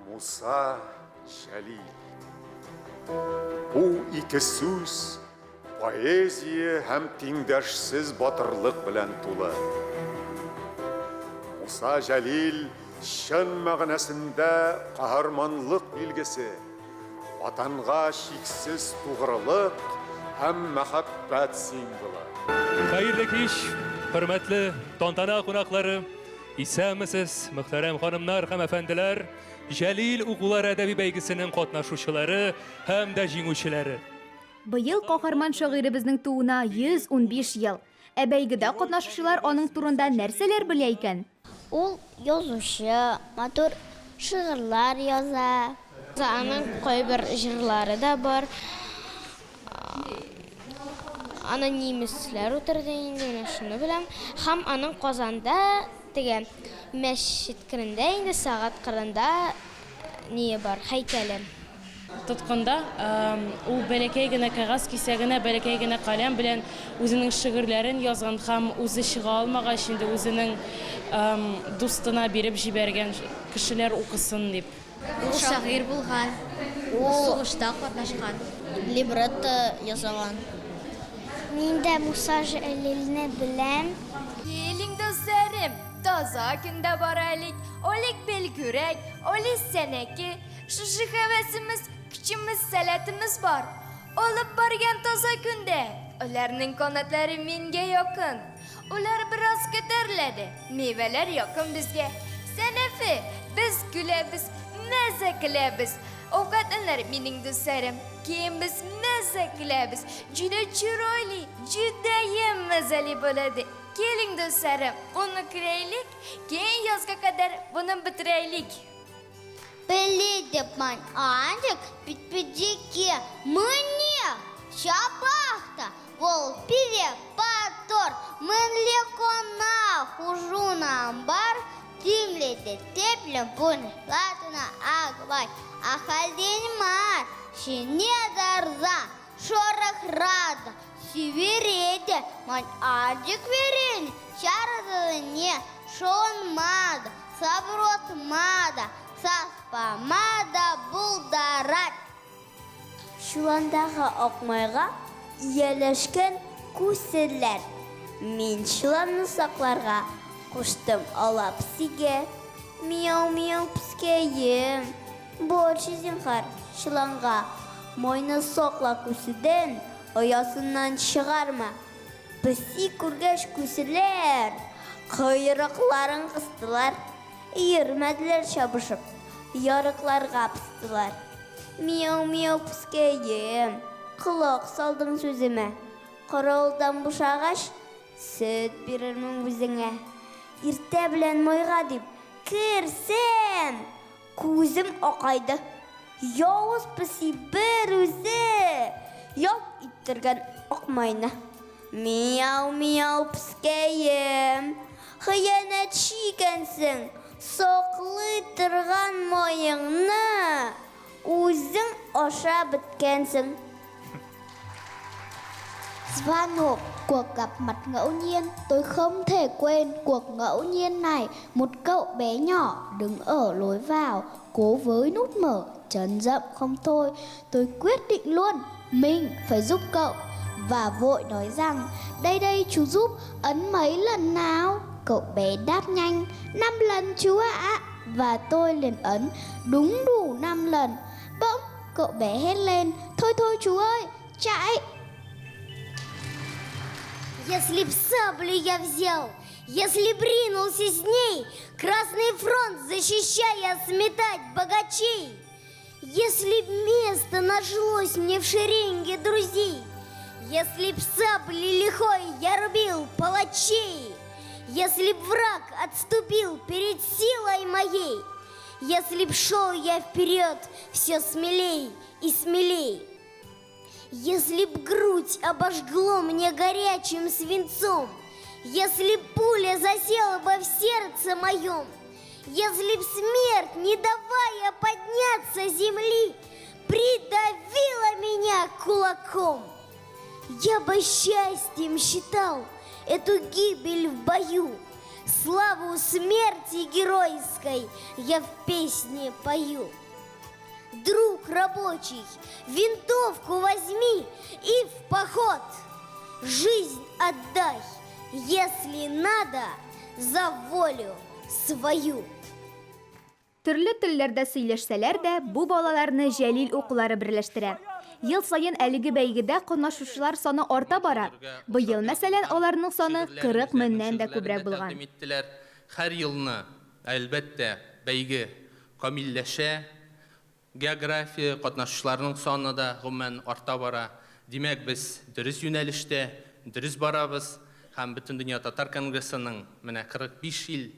Муса Жәлил. Бұл ике сөз поэзия һәм теңдәшсез батырлык белән тулы. Муса Жәлил шын мәгънәсендә каһарманлык билгесе, ватанга шиксез тугрылык һәм мәхәббәт символы. Хәерле кич, хөрмәтле тантана кунаклары, исәнмесез, мөхтәрәм ханымнар һәм әфәнделәр, Жәлил укулар әдәби бәйгесенең катнашучылары һәм дә җиңүчеләре. Быел каһарман шагыйребезнең туына 115 ел. Ә бәйгедә катнашучылар аның турында нәрсәләр белә икән? Ул язучы, матур шигырьләр яза. Аның кайбер җырлары да бар. Аны немецләр үтерде инде, шуны беләм. Һәм аның Казанда теге мәчет кирендә инде сагат кырында не бар, һәйкәле. Тотканда ул бәләкәй генә кагаз кисәгенә, бәләкәй генә каләм белән үзенең шигырьләрен язган һәм үзе чыга алмагач инде үзенең дустына биреп җибәргән кешеләр укысын дип. Ул шагыйрь булган. Ул сугышта катнашкан. Либретто язган. Мин дә Муса Жәлилне беләм. Елең достарым, таза көндә баралык, олик белгүрәк, оли сәнәке, шушы хәвәсimiz, күчimiz, сәләтimiz бар. Алып барган таза көндә, уларның канатлары мингә якын. Улар бераз көтәрләде, мейвәләр якын безгә. Сәнәфе, без көләбез, мәзә көләбез. Овкатлар минең дусларым, кем без мәзә көләбез. Җүдә чирайлы, җүдәем мәзәле булады. Келин дусларым, уны күрәйлек, кейін язга кадәр буны бетерәйлек. Белидеп ман анчык питпидике мне шапахта вол пиве патор мынле кона хужу на амбар тимледе теплем пун латына агвай ахалден мар шине дарза шорах рада севереде ман анчык верен шарадыне шонмада сабротмада Саспамада булдарат. Шуландагы акмайга ияләшкән күселләр. Мин шуларны сакларга куштым алап сигә. Мияу-мияу пискәем. Больше зинхар шуланга мойны сакла күседән аясыннан чыгарма. Песи күргәч күселләр койрыкларын кыстылар. Йөрмәделәр чабышып, ярыкларга пыстылар. Мияу-мияу пискәем, колак салдың сүземә. Коралдан бушагач, сөт бирермен үзеңә. Иртә белән майга дип кирсәм, күзем акайды. Явыз песи бер үзе, яп иттергән акмайны. Мияу-мияу пискәем, хыянәтче икәнсең. Соклый торган моеңны үзең аша біткенсің. Звонок, cuộc gặp mặt ngẫu nhiên, tôi không thể quên cuộc ngẫu nhiên này. Một cậu bé nhỏ đứng ở lối vào, cố với nút mở, chấn rậm không thôi. Tôi quyết định luôn, mình phải giúp cậu. Và vội nói rằng, đây chú giúp, ấn mấy lần nào? Cậu bé đáp nhanh, 5 lần chú ạ. Và tôi liền ấn đúng đủ 5 lần. Bỗng cậu bé hét lên, thôi chú ơi, chạy. Если б саблю я взял, если б ринулся с ней, Красный фронт защищая сметать богачей, если б место нашлось мне в шеренге друзей, если б саблей лихой я рубил палачей, если б враг отступил перед силой моей, если б шел я вперед все смелей и смелей, если б грудь обожгло мне горячим свинцом, если б пуля засела бы в сердце моем, если б смерть, не давая подняться земли, придавила меня кулаком, я бы счастьем считал эту гибель в бою. Славу смерти геройской я в песне пою. Друг рабочий, винтовку возьми и в поход. Жизнь отдай, если надо, за волю свою. Төрле телләрдә сөйләшсәләр дә, бу балаларны Җәлил укулары берләштерә. Ел сайын әлеге бәйгедә катнашучылар саны арта бара. Быел, мәсәлән, аларның саны 40 меңнән дә күбрәк булган. Һәр елны, әлбәттә, бәйге камилләшә, география катнашучыларның саны да гомумән арта бара. Димәк, без дөрес юнәлештә, дөрес барабыз, һәм бөтен дөнья татар конгрессының менә 45 ел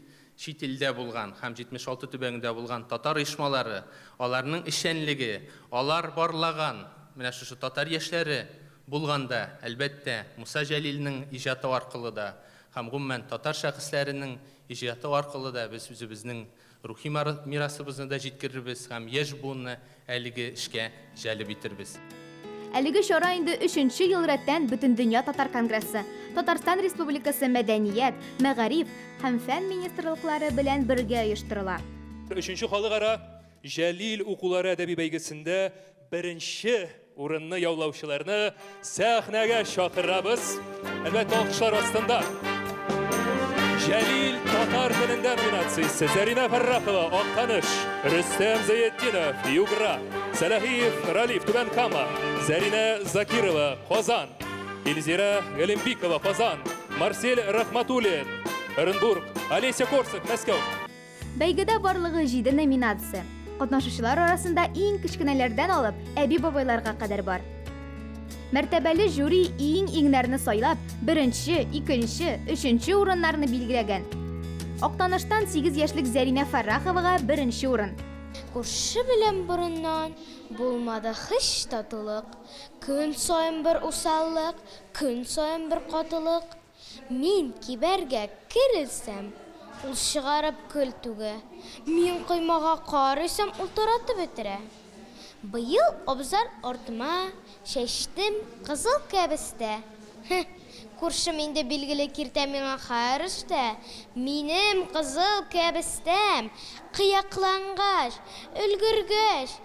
чит илдә булган һәм 76 төбәгендә булган татар оешмалары, аларның эшчәнлеге, алар барлаган менә шушы татар яшьләре булганда, әлбәттә, Муса Җәлилнең иҗаты аркылы да һәм гомумән татар шәхесләренең иҗаты аркылы да без үзебезнең рухи мирасыбызны да җиткерербез һәм яшь буынны әлеге эшкә җәлеп итербез. Әлеге чара инде 3нче ел рәттән Бөтен дөнья татар конгрессы, Татарстан Республикасы мәдәният, мәгариф һәм фән министрлыклары белән бергә оештырыла. 3нче халыкара Җәлил укулары әдәби бәйгесендә 1нче урынны яулаучыларны сәхнәгә чакырабыз. Әлбәттә, алкышлар астында. Җәлил татар телендә номинациясе: Зарина Фәррахова, Актаныш; Рөстәм Зәетдинов, Югра; Сәләхиев Ралиф, Түбән Кама; Зарина Закирова, Казан; Илзира Галимбикова, Казан; Марсель Рахматуллин, Оренбург; Олеся Корсак, Мәскәү. Бәйгедә барлыгы 7 номинация. Катнашучылар арасында иң кечкенәләрдән алып, әби-бабайларга кадәр бар. Мәртәбәле жюри иң-иңнәрне сайлап, 1нче, 2нче, 3нче урыннарны билгеләгән. Актаныштан 8 яшьлек Зарина Фәрраховага 1нче урын. Күрше белән борыннан булмады һич татулык. Көн саен бер усаллык, көн саен бер катылык. Мин кибәргә кирелсәм, ул чыгарып көлтүгә. Мин коймага карыйсам, ул таратып бетерә. Быел абзар артыма чәчтем кызыл кәбестә. Күршем инде билгеле киртә миңа хәрәштә. Минем кызыл кәбестәм кыяклангач, өлгергәч,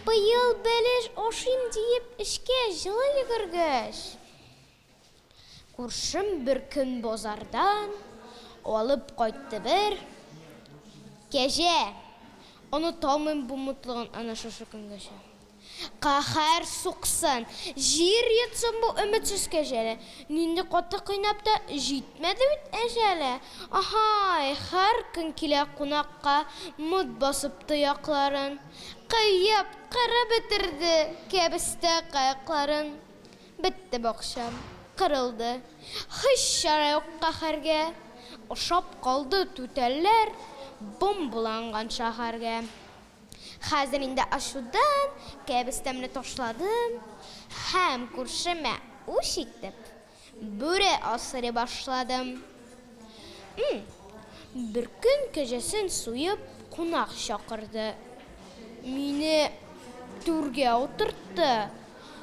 быел бәлеш ашыйм диеп эшкә җылы йөгергәч. Күршем бер көн базардан алып кайтты бер кәҗә. Оныталмыйм бу мутлыгын ана шушы көнгәчә. Каһәр суксын, җир йотсын бу өметсез кәҗәле. Нинди каты кыйнап та җитмәде бит әҗәле. Аһай, һәр көн килә кунакка, мут басып тоякларын. Кыяп, кырып бетерде кәбестә каякларын. Бетте бакчам, кырылды. Һич чара юк каһәргә. Ашап калды түтәлләр бомбаланган шәһәргә. Хәзер инде ашудан кәбестәмне ташладым һәм күршемә үч итеп бүре асырый башладым. Бер көн кәҗәсен суеп кунак чакырды. Мине түргә утыртты.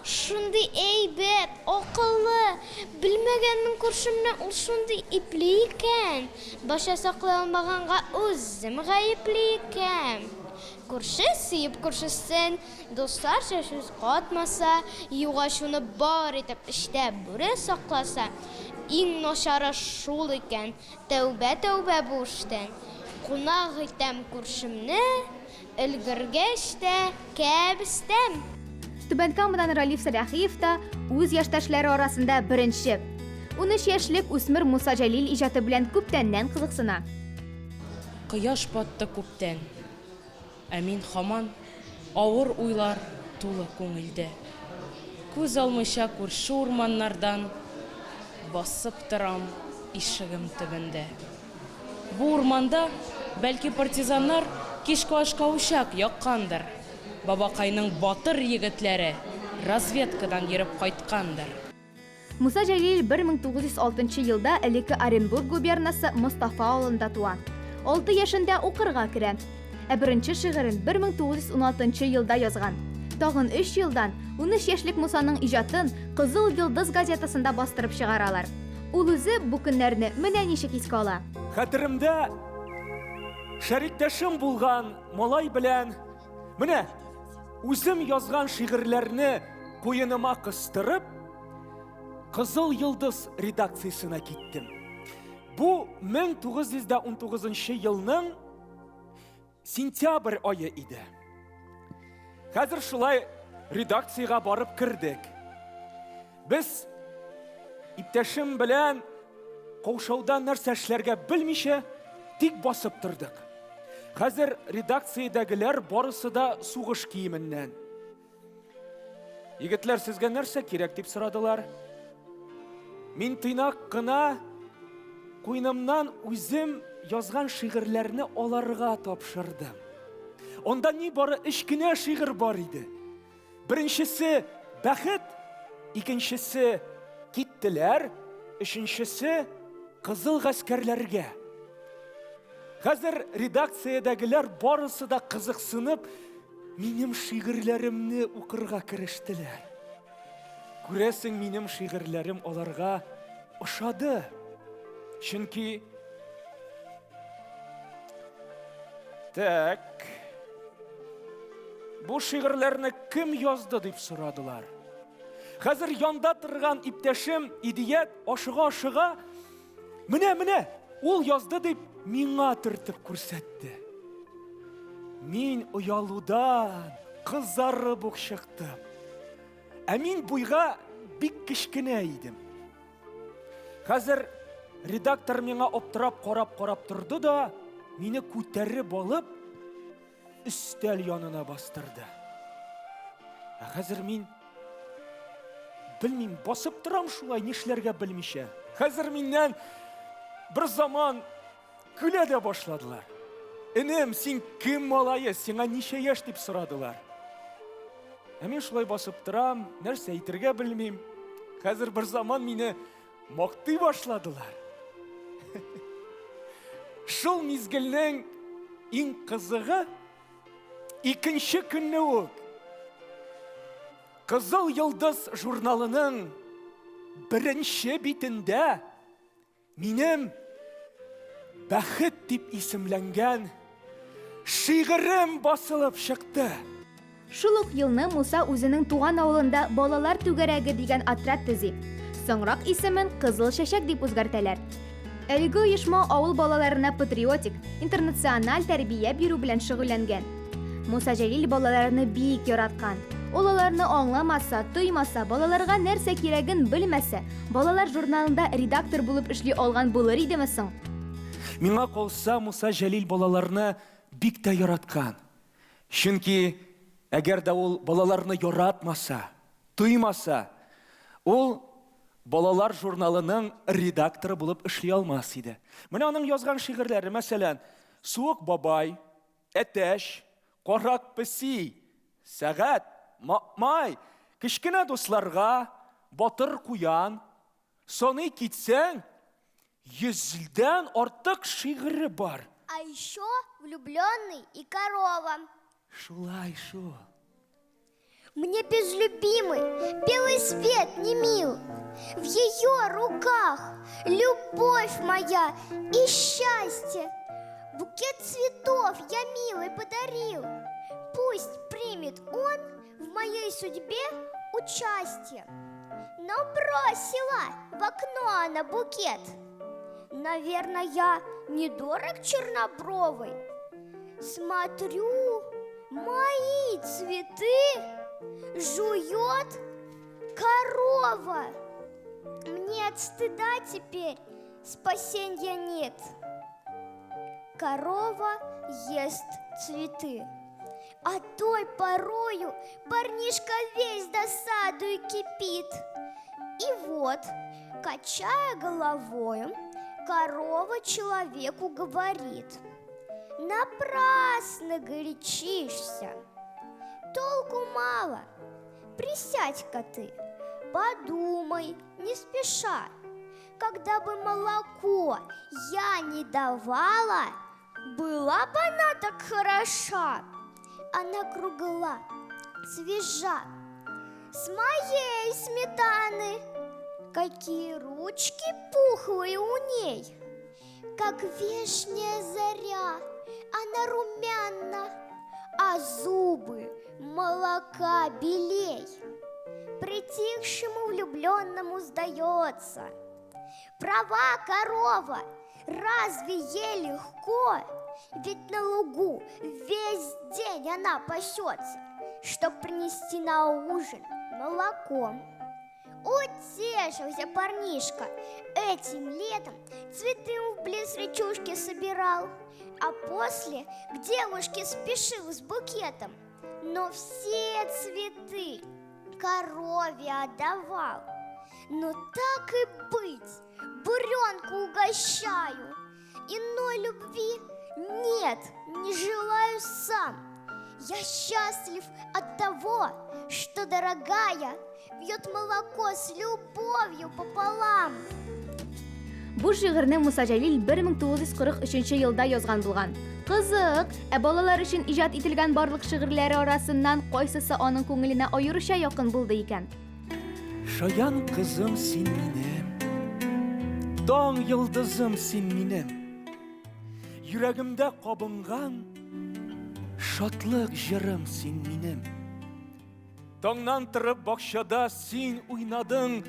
Шундый әйбәт, акыллы, белмәгәнмен күршемне ул шундый ипле икән. Баша саклый алмаганга үзем гаепле икән. Күрше сөеп күршесен, дусларча сүз катмаса, юга шуны бар итеп эштә бүре сакласа, иң начары шул икән. Тәүбә, тәүбә бу эштән. Кунак итәм күршемне, өлгергәч тә кәбестәм. Түбән Камадан Ралиф Сәләхиев та үз яшьтәшләре арасында 1нче. 13 яшьлек үсмер Муса Җәлил иҗаты белән күптәннән кызыксына. Кояш батты күптән. Ә мин һаман авыр уйлар тулы күңелдә. Күз алмыйча күрше урманнардан басып торам ишегем төбендә. Бу урманда бәлки партизаннар кичке ашка учак яккандыр. Бабакайның батыр егетләре разведкадан йөреп кайткандыр. Муса Җәлил 1906 елда элекке Оренбург губернасы Мостафа авылында туа. 6 яшендә укырга керә. Ә беренче шигырен 1916 елда язган. Тагын 3 елдан 13 яшьлек Мусаның иҗатын Кызыл Йолдыз газетасында бастырып чыгаралар. Ул үзе бу көннәрне менә ничек искә ала. Хәтеремдә шәриктәшем булган малай белән менә үзем язган шигырьләрне куеныма кыстырып, Кызыл Йылдыз редакциясына киттем. Бу 1919 елның сентябрь айы иде. Хәзер шулай редакциягә барып кирдек. Без иптәшем белән каушаудан нәрсә эшләргә белмичә тик басып тордык. Хәзер редакциядәгеләр барысы да сугыш киеменнән. Егетләр, сезгә нәрсә кирәк дип сорадылар? Мин тыйнак кына куйнымнан үзем язган шигырьләрне аларга тапшырдым. Онда ни бары 3 кенә шигырь бар иде. Беренчесе бәхет, икенчесе киттеләр, өченчесе кызыл гаскәрләргә. Хәзер редакциядәгеләр барысы да кызыксынып, минем шигырьләремне укырга керештеләр. Күрәсең, минем шигырьләрем аларга ошады. Чөнки бу шигырьләрне кем язды дип сорадылар. Хәзер янда торган иптәшем Идият ашыга-ашыга, менә, ул язды дип миңа төртеп күрсәтте. Мин уялудан кызарып ук чыктым. Ә мин буйга бик кечкенә идем. Хәзер редактор миңа аптырап карап торды да, мине күтәреп алып, өстәл янына бастырды. Ә хәзер мин белмим, басып торам шулай, нишләргә белмичә. Хәзер миннән бер заман көлә дә башладылар. Энем, син кем малае, сиңа ничә яшь дип сорадылар. Ә мин шулай басып торам, нәрсә әйтергә белмим. Хәзер бер заман мине мактый башладылар. Шул мизгелнең иң кызыгы икенче көнне үк Кызыл Йылдыз журналының беренче битендә минем бәхет дип исемләнгән шигырем басылып чыкты. Шул ук елны Муса үзенең туган авылында балалар түгәрәге дигән отряд төзи. Соңрак исемен Кызыл Чәчәк дип үзгәртәләр. Әлеге оешма авыл балаларына патриотик, интернациональ тәрбия бирү белән шөгыльләнгән. Муса Җәлил балаларны бик яраткан. Ул аларны аңламаса, туймаса, балаларга нәрсә кирәген белмәсә, балалар журналында редактор булып эшли алган булыр идеме соң? Миңа калса, Муса Җәлил балаларны бик тә яраткан. Чөнки әгәр дә ул балаларны яратмаса, туймаса, ул балалар журналының редакторы булып эшли алмас иде. Менә аның язган шигырьләре, мәсәлән, Суык бабай, Әтәш, Карак песи, Сәгать, Май, Кечкенә дусларга, Батыр куян, Саный китсәң, 100-дән артык шигыре бар. А еще влюбленный и корова. Шулай шул. Мне безлюбимый белый свет не мил. В ее руках любовь моя и счастье. Букет цветов я милый подарил. Пусть примет он в моей судьбе участие. Но бросила в окно она букет. Наверное, я недорог чернобровый. Смотрю, мои цветы жует корова. Мне от стыда теперь спасенья нет. Корова ест цветы. А той порою парнишка весь досадою кипит. И вот, качая головою, корова человеку говорит: напрасно горячишься, толку мало. Присядь-ка ты, подумай, не спеша. Когда бы молоко я не давала, была бы она так хороша. Она кругла, свежа, с моей сметаны. Какие ручки пухлые у ней, как вешняя заря, она румяна, а зубы молока белей. Притихшему влюбленному сдается: права, корова, разве ей легко? Ведь на лугу весь день она пасется, чтоб принести на ужин молоко. Утешился парнишка, этим летом цветы вблиз речушки собирал, а после к девушке спешил с букетом, но все цветы корове отдавал. Но так и быть, буренку угощаю, иной любви нет, не желаю сам. Я счастлив от того, что дорогая пьет молоко с любовью пополам. Бу шигырьне Муса Җәлил 1943 елда язган булган. Кызык, балалар өчен иҗат ителгән барлык шигырьләре арасыннан кайсысы аның күңеленә аеруча якын булды икән? Шаян кызым син минем, таң йылдызым син минем, йөрәгемдә кабынган шатлык җырым син минем. Таңнан торып бакчада син уйнадың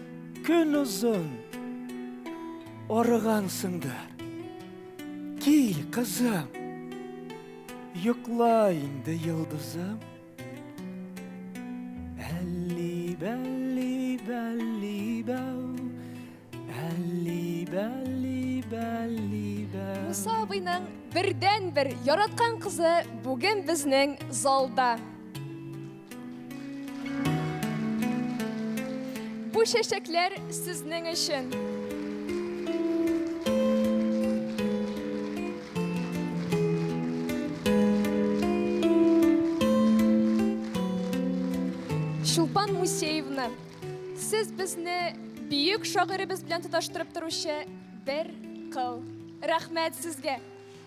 көн озын, арыгансыңдыр. Кил, кызым, йокла инде йылдызым. Әлли бәлли бәлли бәу, әлли бәлли бәлли бәу. Муса абыйның бердән-бер яраткан кызы бүген безнең залда. Бу чәчәкләр сезнең өчен. Шулпан Мусеевна, сез безне бүйек шагыйрыбыз белән тоташтырып торучы бер кыл. Рәхмәт сезгә.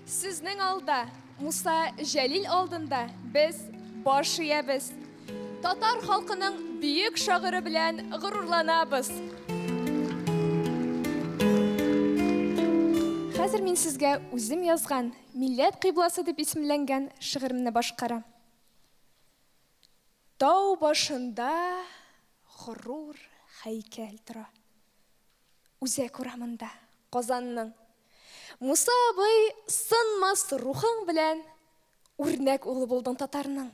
Сезнең алда, Муса Җәлил алдында без баш иябез. Татар халкының бүйек шагыйры белән горурланабыз. Хәзер мин сезгә үзем язган Милләт кыйбласы дип исемләнгән шигыремне башкарам. Тау башында горур һәйкәл тора. Үзәк урамында, Казанның. Муса абый сынмас рухың белән үрнәк улы булдың татарның.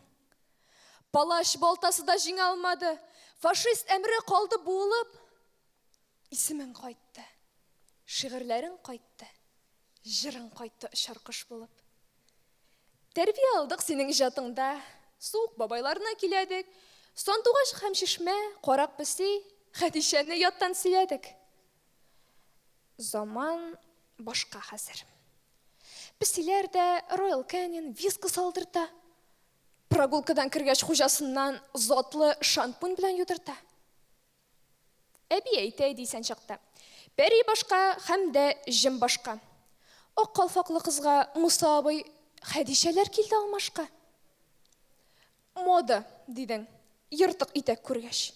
Палаш балтасы да җиңә алмады, фашист әмре калды булып. Исемең кайтты, шигырьләрең кайтты, җырың кайтты шаркыш булып. Тәрбия алдык синең иҗатыңда, сук бабайларына киләдек, Сандугач һәм Чишмә, Карак Песи, Хәдишәне яттан сөйләдек. Заман башка хәзер. Песиләр дә Royal Canin виски салдырта. Прогулкадан кергәч хуҗасыннан затлы шампунь белән юдырта. Әби әйтә дисән чакта. Пәри башка һәм дә җим башка. Ак калфаклы кызга Муса абый Хәдишәләр килде алмашка. Мода дидең, йыртык итәк күргәч.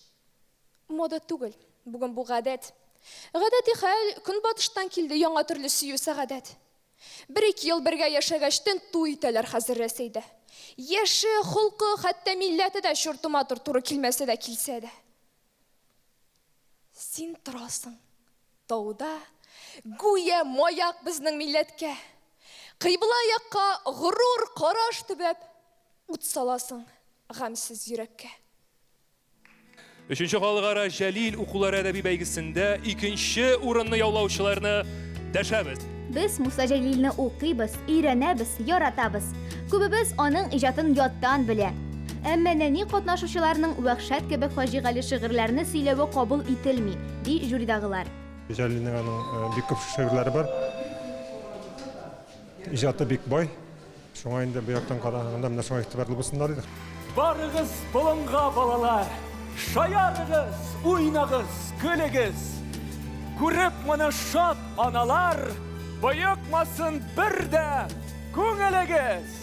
Мода түгел, бүген бу гадәт. Гадәти хәл көнбатыштан килде яңа төрле сөю сәгадәт. 1-2 ел бергә яшәгәчтен туй итәләр хәзер Рәсәйдә. Яше, холкы, хәтта милләте дә шуртыматыр туры килмәсә дә килсә дә. Син торасың тауда, гүя маяк безнең милләткә. Кыйбла якка горур караш төбәп, ут саласың гамсыз йөрәккә. 3нче халыкара Җәлил укулар әдәби бәйгесендә 2нче урынны яулаучыларны дәшәбез. Без Муса Җәлилне укыйбыз, өйрәнәбез, яратабыз. Күбебез аның иҗатын яттан белә. Әмма нәни катнашучыларның вәхшәт кебек фаҗигале шигырьләрне сөйләве кабул ителми, ди жюридагылар. Җәлилнең аның бик күп шигырьләре бар. Иҗаты бик бай. Шуңа инде бу яктан караганда менә шуңа игътибарлы булсыннар иде. Барыгыз болынга балалар, шаярыгыз, уйнагыз, көлегез. Күреп моны шат аналар, боекмасын бер дә күңелегез.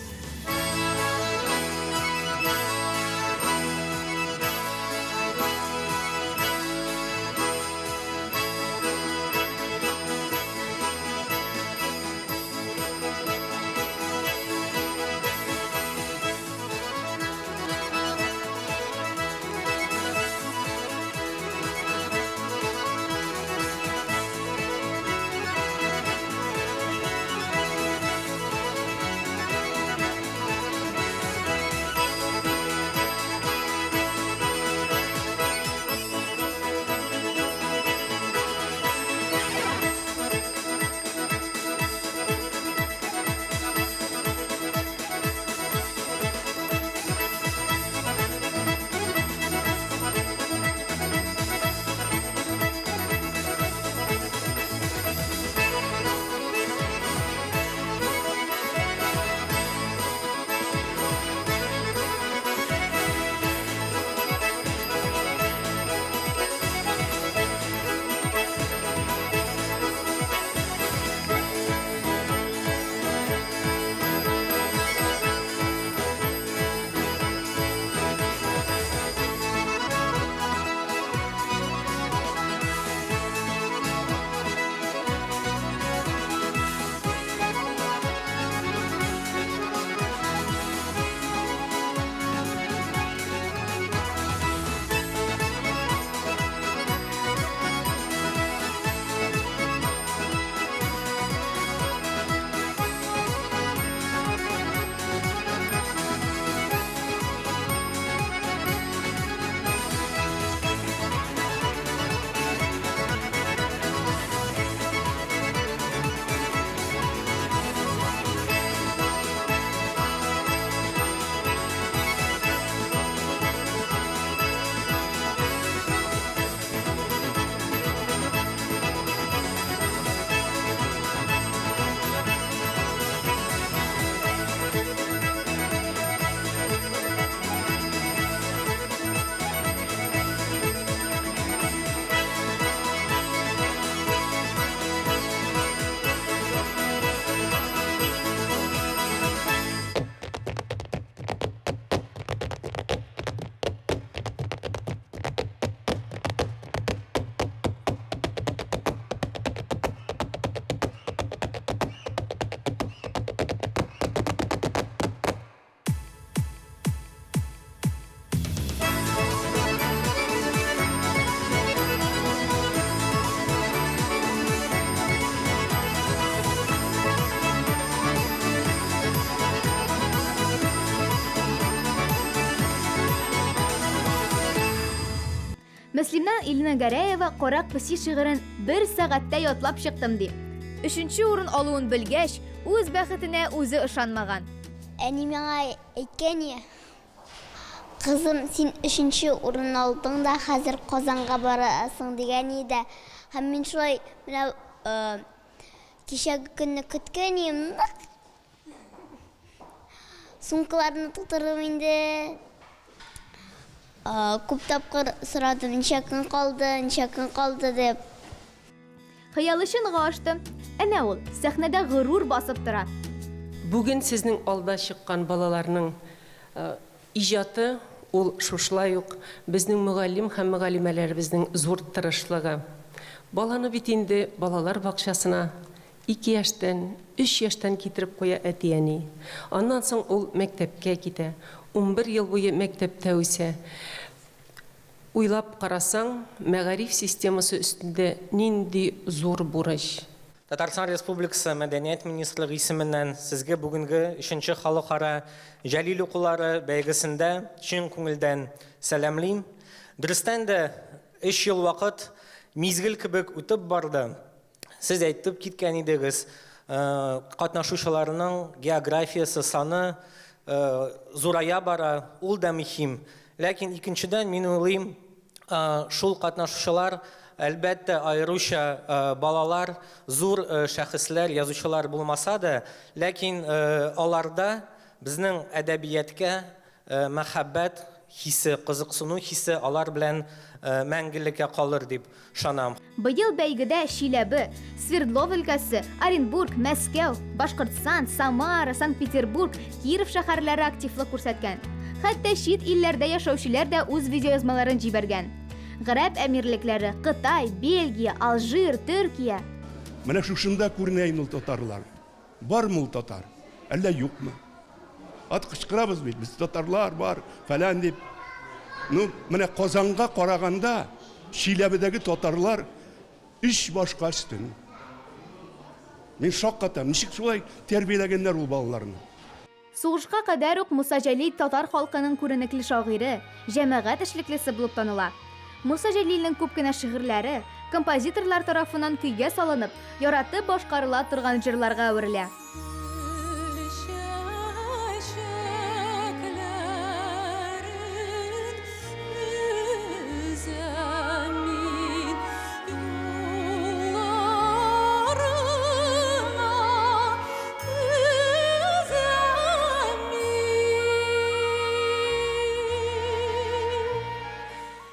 Мөслимнән Илина Гәрәева Корак Песи шигырен 1 сәгатьтә ятлап чыктым ди. 3нче урын алуын белгәч, үз бәхетенә үзе ышанмаган. Әни миңа әйткәне, кызым, син 3нче урын алдың да хәзер Казанга барасың дигән иде. Һәм мин шулай менә кичәге көнне көткән идем. Сумкаларны тутырып инде. Күп тапкыр сорадым, ничә көн калды дип. Хыялышын гашты. Әнә ул сәхнәдә горур басып тора. Бүген сезнең алда чыккан балаларның иҗаты ул шушлай ук безнең мөгаллим һәм мөгаллимәләребезнең зур тырышлыгы. Баланы бит инде балалар бакчасына 2 яшьтән, 3 яшьтән китереп куя әти-әни. Аннан соң ул мәктәпкә китә. 11 ел буе мәктәптә үсә. Уйлап карасаң, мәгариф системасы өстендә нинди зур бурыч. Татарстан Республикасы Мәдәният министрлыгы исеменнән сезгә бүгенге 3нче халыкара Җәлил укулары бәйгесендә чын күңелдән сәламлыйм. Дөрестән дә 3 ел вакыт мизгел кебек үтеп барды. Сез әйтеп киткән идегез, катнашучыларның географиясы саны зурая бара, ул да мөһим. Ләкин икенчедән мин уйлыйм, шул катнашучылар әлбәттә аеруча балалар, зур шәхесләр, язучылар булмаса да, ләкин аларда безнең әдәбиятка мәхәббәт хисе, кызыксыну хисе алар белән мәңгелеккә калыр дип шанам. Быел бәйгедә Шиләбе, Свердлов өлкәсе, Оренбург, Мәскәү, Башкортстан, Самара, Санкт-Петербург, Киев шәһәрләре активлык күрсәткән. Хәтта чит илләрдә яшәүчеләр дә үз видеоязмаларын җибәргән. Гарәп әмирлекләре Кытай, Бельгия, Алжир, Төркия. Менә шушында күренәйм ул татарлар. Бармы ул татар? Әллә юкмы? Ат кычкырабыз бит, без татарлар бар, фәлән дип. Менә Казанга караганда Шиләбедәге татарлар иш башка өстен. Мин шаккатам, ничек шулай тәрбияләгәннәр ул балаларны. Сугышка кадәр ук Муса Җәлил татар халкының күренекле шагыйре, җәмәгать эшлеклесе булып таныла. Муса Җәлилнең күп кенә шигырьләре композиторлар тарафыннан көйгә салынып, яратып башкарыла торган җырларга әверелә.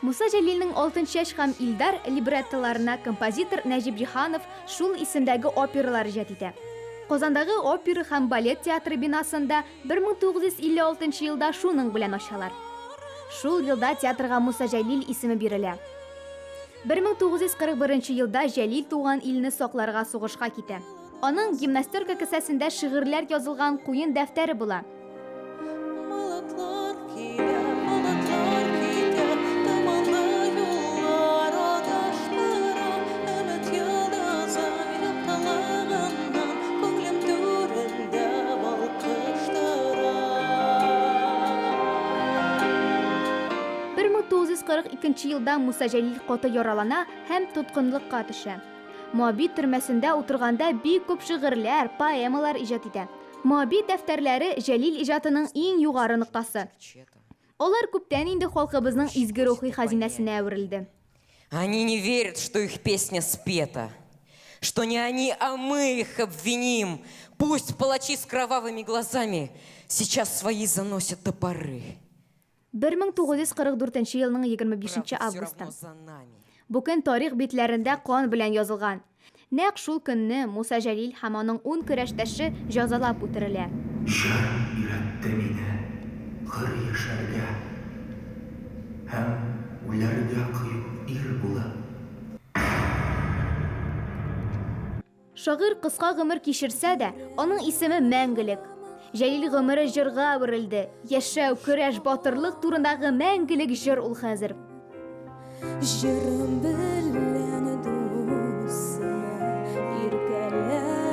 Муса Җәлилнең Алтын чәч һәм Илдар либреттоларына композитор Нәҗип Җиһанов шул исемдәге опералар иҗат итә. Казандагы опера һәм балет театры бинасында 1956 елда шуның белән ачалар. Шул елда театрга Муса Җәлил исеме бирелә. 1941 елда Җәлил туган илне сакларга сугышка китә. Аның гимнастерка кесәсендә шигырьләр язылган куен дәфтәре була. Елда Муса Җәлил каты яралана һәм тоткынлыкка төшә. Моабит төрмәсендә утырганда бик күп шигырьләр, поэмалар иҗат итә. Моабит дәфтәрләре Җәлил иҗатының иң югары ноктасы. Алар күптән инде халкыбызның изге рухи хазинәсенә әверелде. Они не верят, что их песня спета, что не они, а мы их обвиним. Пусть палачи с кровавыми глазами сейчас свои заносят топоры. 1944 елның 25 августы. Бу көн тарих битләрендә кан белән язылган. Нәкъ шул көнне Муса Җәлил һәм аның 10 көрәштәше җәзалап үтерелә. Шәр өйрәтте мине хөр яшәргә һәм үләргә кыю ир булып. Шагыйрь кыска гомер кичерсә дә, аның исеме мәңгелек. Җәлил гомере җырга әверелде. Яшәү, көрәш, батырлык турындагы мәңгелек җыр ул хәзер. Җырым белән дусыма иркәләдем.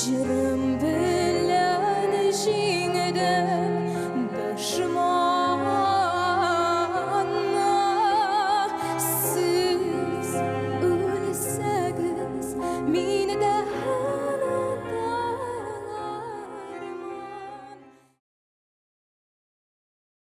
Җырым белән